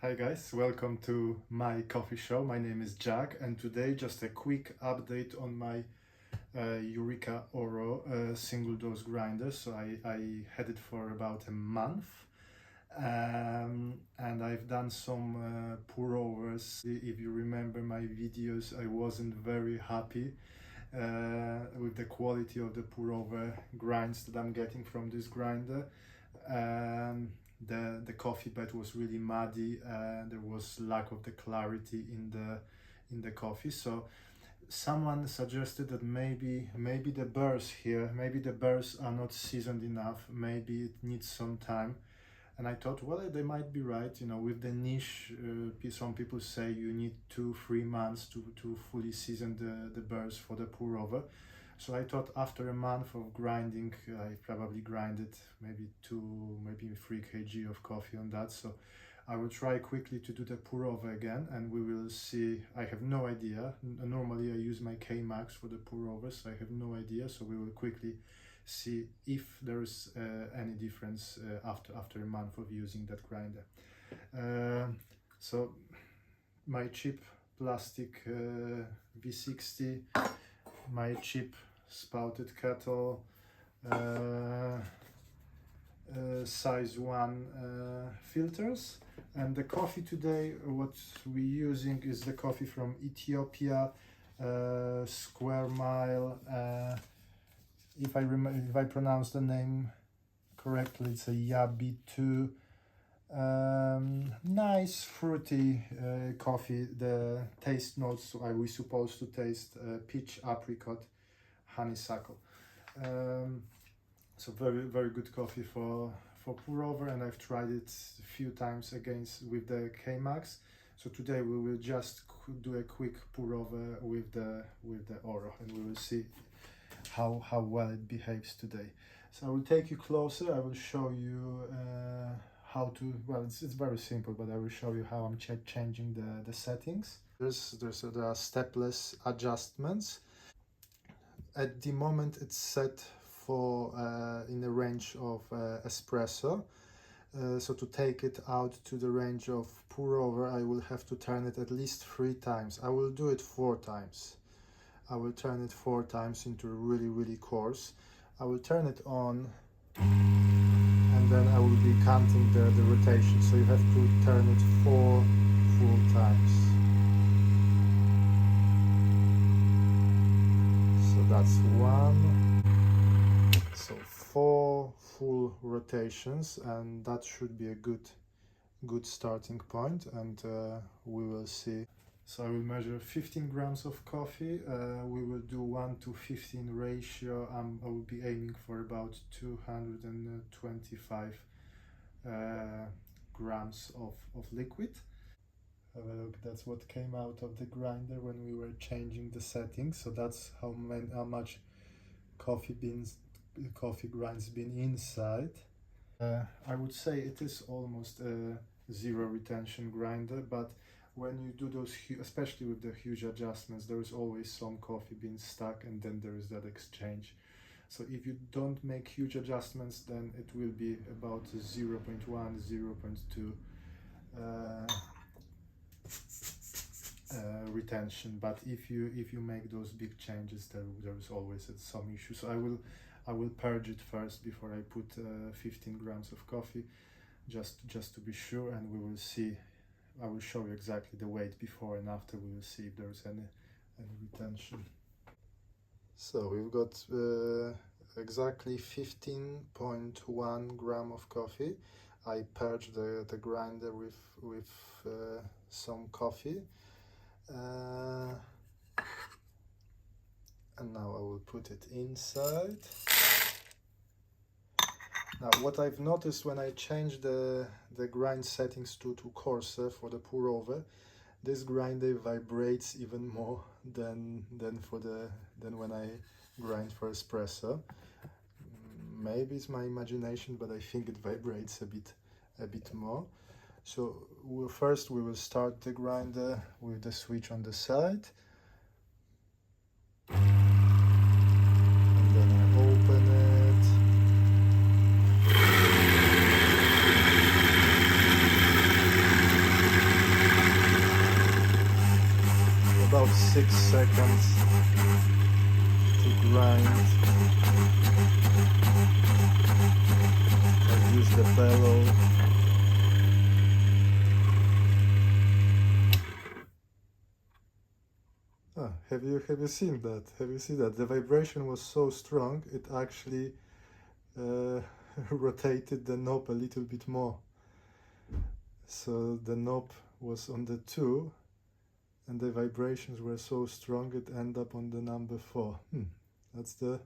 Hi guys, welcome to my coffee show. My name is Jack, and today just a quick update on my Eureka Oro single dose grinder. So I had it for about a month, and I've done some pour overs. If you remember my videos, I wasn't very happy with the quality of the pour over grinds that I'm getting from this grinder. The coffee bed was really muddy, and there was lack of the clarity in the coffee. So someone suggested that maybe the burrs here, maybe the burrs are not seasoned enough, maybe it needs some time. And I thought, well, they might be right. You know, with the niche, some people say you need 2-3 months to fully season the burrs for the pour over. So I thought after a month of grinding, I probably grinded maybe 3 kg of coffee on that. So I will try quickly to do the pour over again, and we will see. I have no idea. Normally I use my K-Max for the pour over, so I have no idea. So we will quickly see if there is any difference after a month of using that grinder. So my cheap plastic V60, my cheap spouted kettle, size 1 filters, and the coffee today, what we're using is the coffee from Ethiopia, Square Mile. If I pronounce the name correctly, it's a Yabitu. Nice fruity coffee. The taste notes we're supposed to taste peach, apricot, honeysuckle. So very good coffee for pour over, and I've tried it a few times with the K-Max. So today we will just do a quick pour over with the Oro, and we will see how well it behaves today. So I will take you closer. I will show you how to, well, it's very simple, but I will show you how I'm changing the settings. There are stepless adjustments. At the moment it's set for in the range of espresso. So to take it out to the range of pour over, I will have to turn it at least 3 times. I will do it 4 times. I will turn it 4 times into really coarse. I will turn it on, and then I will be counting the rotation. So you have to turn it 4 full times. So that's 1. So 4 full rotations, and that should be a good starting point, and we will see. So I will measure 15 grams of coffee. We will do 1:15 ratio. I will be aiming for about 225 grams of liquid. Have a look, that's what came out of the grinder when we were changing the settings. So that's how much coffee grinds been inside. I would say it is almost a zero retention grinder, but when you do those, especially with the huge adjustments, there is always some coffee being stuck, and then there is that exchange. So if you don't make huge adjustments, then it will be about 0.1, 0.2 retention. But if you make those big changes, there is always some issue. So I will purge it first before I put 15 grams of coffee, just to be sure, and we will see. I will show you exactly the weight before and after. We will see if there is any retention. So we've got exactly 15.1 gram of coffee. I purged the grinder with some coffee, and now I will put it inside. Now, what I've noticed when I change the grind settings to coarser for the pour over, this grinder vibrates even more than when I grind for espresso. Maybe it's my imagination, but I think it vibrates a bit more. So first we will start the grinder with the switch on the side. And then I open it. about 6 seconds to grind. I use the bellow. Have you seen that? Have you seen that? The vibration was so strong, it actually rotated the knob a little bit more. So the knob was on the 2, and the vibrations were so strong it ended up on the number 4. That's the.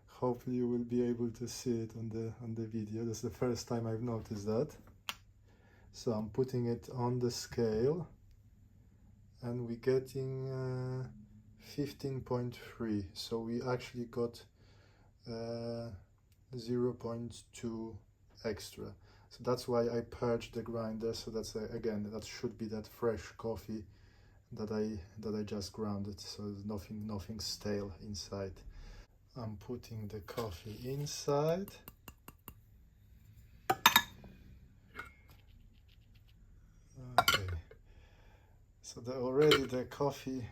Hopefully you will be able to see it on the video. That's the first time I've noticed that. So I'm putting it on the scale, and we're getting 15.3. So we actually got 0.2 extra. So that's why I purged the grinder. So that's again, that should be that fresh coffee that I just grounded. So there's nothing stale inside. I'm putting the coffee inside. Okay. So already the coffee,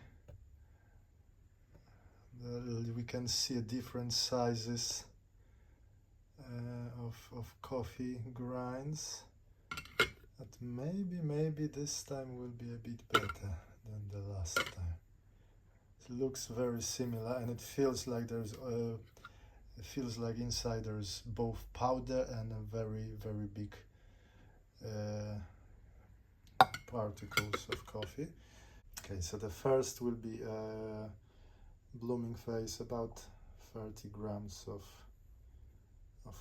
we can see different sizes of coffee grinds. But maybe this time will be a bit better than the last time. It looks very similar, and it feels like there's it feels like inside there's both powder and a very big particles of coffee. Okay, so the first will be blooming phase, about 30 grams of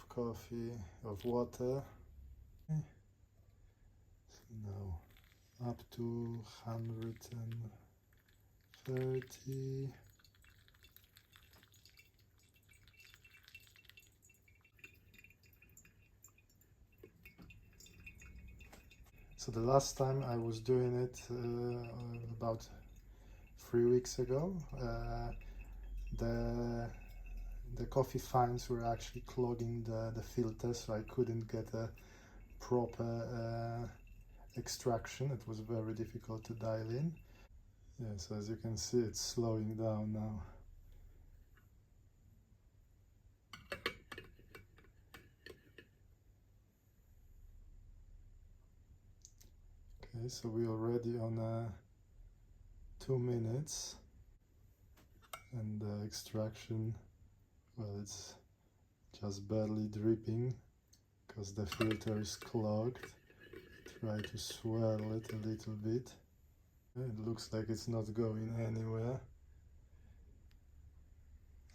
coffee, of water. Now up to 130. So the last time I was doing it about 3 weeks ago, the coffee fines were actually clogging the filter, so I couldn't get a proper extraction. It was very difficult to dial in. Yeah, so as you can see, it's slowing down now. Okay, so we're already on 2 minutes, and the extraction, well, it's just barely dripping because the filter is clogged. Try to swirl it a little bit. It looks like it's not going anywhere,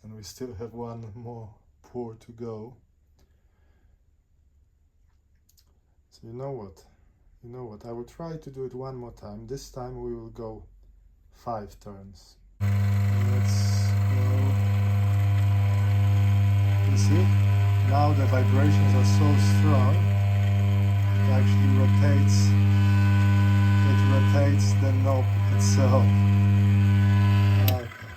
and we still have one more pour to go. So you know what, I will try to do it one more time. This time we will go 5 turns. Let's go. You see, now the vibrations are so strong, it actually rotates the knob itself. Okay.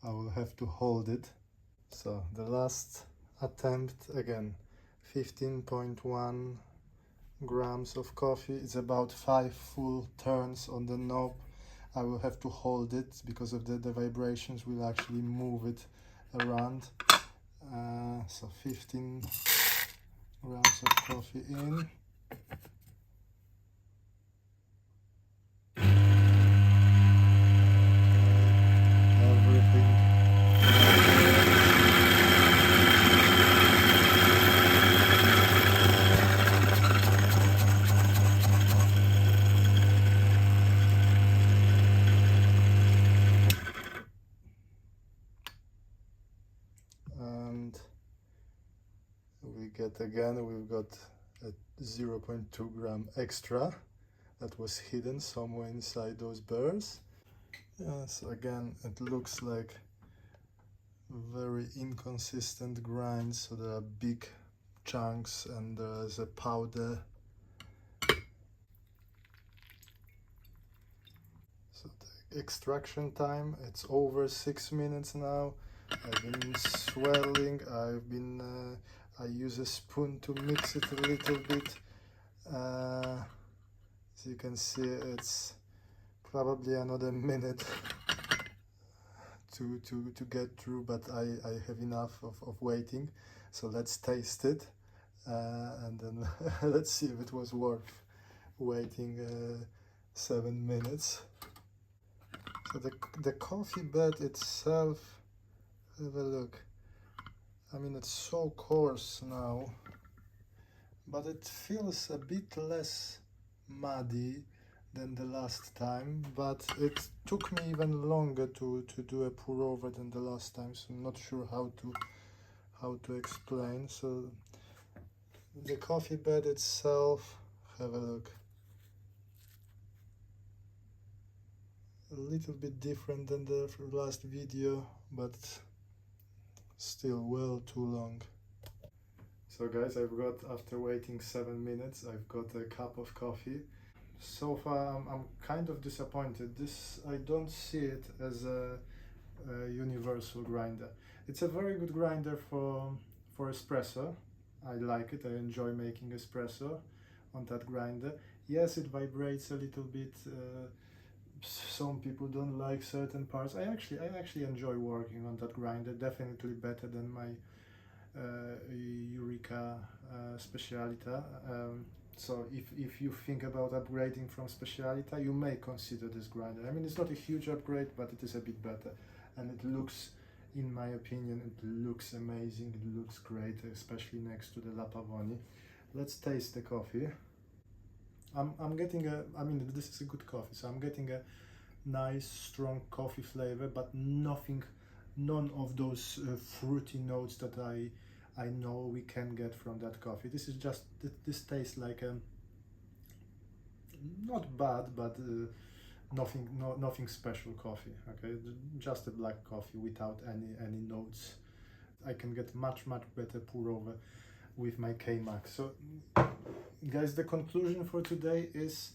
I will have to hold it. So the last attempt, again, 15.1 grams of coffee. It's about 5 full turns on the knob. I will have to hold it because of the vibrations will actually move it around. So 15 grams of coffee in. Everything. And we've got a 0.2 gram extra that was hidden somewhere inside those burrs. So again, it looks like very inconsistent grinds, so there are big chunks and there's a powder. So the extraction time, it's over 6 minutes now. I've been swirling, I use a spoon to mix it a little bit. As you can see, it's probably another minute to get through, but I have enough of waiting. So let's taste it, and then let's see if it was worth waiting 7 minutes. So the coffee bed itself, have a look. I mean, it's so coarse now, but it feels a bit less muddy than the last time, but it took me even longer to do a pour over than the last time, so I'm not sure how to explain. So the coffee bed itself, have a look. A little bit different than the last video, but still well too long. So guys, I've got, after waiting 7 minutes, I've got a cup of coffee. So far I'm kind of disappointed. This, I don't see it as a universal grinder. It's a very good grinder for espresso. I like it. I enjoy making espresso on that grinder. Yes, it vibrates a little bit. Some people don't like certain parts. I actually enjoy working on that grinder. Definitely better than my Eureka Specialita. So if you think about upgrading from Specialita, you may consider this grinder. I mean, it's not a huge upgrade, but it is a bit better, and it looks, in my opinion, it looks amazing. It looks great, especially next to the La Pavoni. Let's taste the coffee. I'm getting a, I mean, this is a good coffee, so I'm getting a nice strong coffee flavor, but none of those fruity notes that I know we can get from that coffee. This is just, this tastes like a, not bad, but nothing special coffee. Okay, just a black coffee without any notes. I can get much better pour over with my K-Max. So guys, the conclusion for today is,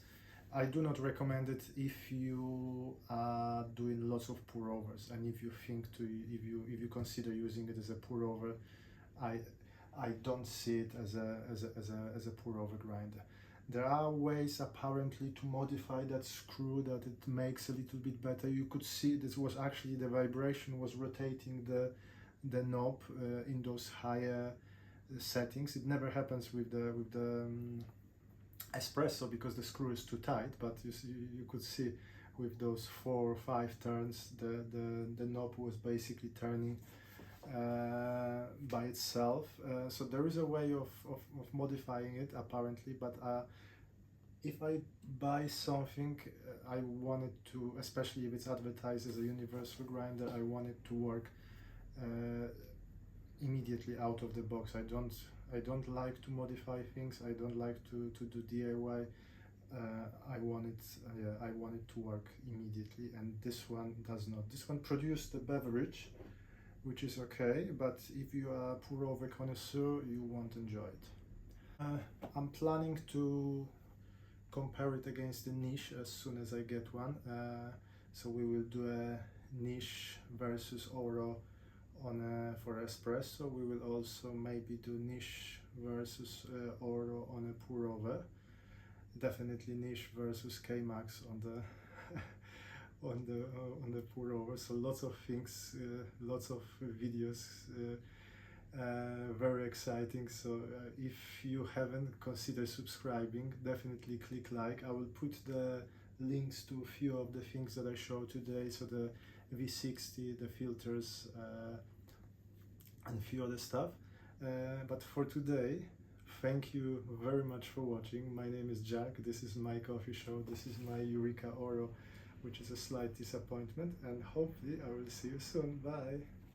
I do not recommend it if you are doing lots of pour overs, and if you think to, if you consider using it as a pour over, I don't see it as a pour over grinder. There are ways apparently to modify that screw that it makes a little bit better. You could see this was actually, the vibration was rotating the knob in those higher settings. It never happens with the espresso because the screw is too tight, but you could see with those 4 or 5 turns the knob was basically turning by itself. So there is a way of modifying it apparently, but if I buy something, I want it to, especially if it's advertised as a universal grinder, I want it to work immediately out of the box. I don't like to modify things. I don't like to do DIY. I want it to work immediately, and this one does not. This one produced the beverage, which is okay, but if you are a pour over connoisseur, you won't enjoy it. I'm planning to compare it against the niche as soon as I get one. So we will do a niche versus Oro for espresso. We will also maybe do niche versus Oro on a pour over. Definitely niche versus K-Max on the on the pour over. So lots of things, lots of videos, very exciting. So if you haven't, consider subscribing. Definitely click like. I will put the links to a few of the things that I showed today, so the V60, the filters, and a few other stuff. But for today, thank you very much for watching. My name is Jack. This is my coffee show. This is my Eureka Oro, which is a slight disappointment, and hopefully I will see you soon. Bye!